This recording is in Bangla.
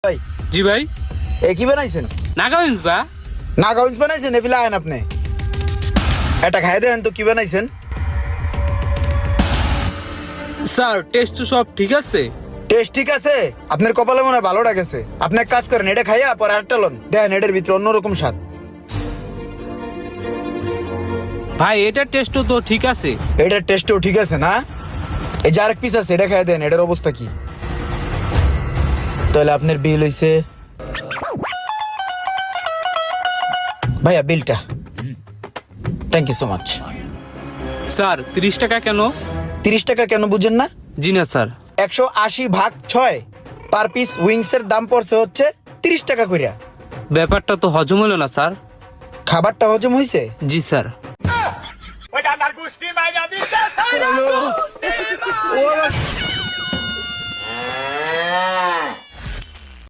ভাই জি ভাই এ কি বানাইছেন? নাগাউন্স বা নাগাউন্স বানাইছেন? এফিলা আয়েন আপনি এটা খাই দেন তো কি বানাইছেন? স্যার টেস্ট তো সব ঠিক আছে। টেস্ট ঠিক আছে, আপনার কপালে মনে হয় ভালো গেছে। আপনি এক কাজ করেন, এটা খাইয়া পরে আরেকটা লন, দেখেন এটার ভিতরে অন্যরকম স্বাদ। ভাই এটার টেস্ট তো ঠিক আছে। এটার টেস্টও ঠিক আছে না? এই যে আরেক পিস আছে, এটা খাই দেন, এটার অবস্থা কি? তাহলে আপনার বিল হইছে ভাইয়া, বিলটা। Thank you so much. Sir 30 টাকা কেন? 30 টাকা কেন বুঝেন না? জি না স্যার। 180 ভাগ 6 পার পিস উইংসের দাম পড়ছে হচ্ছে 30 টাকা কইরা। ব্যাপারটা তো হজম হলো না স্যার। খাবারটা হজম হইছে? জি স্যার। ওই ডান্ডার গুষ্টি মাইরা দিতে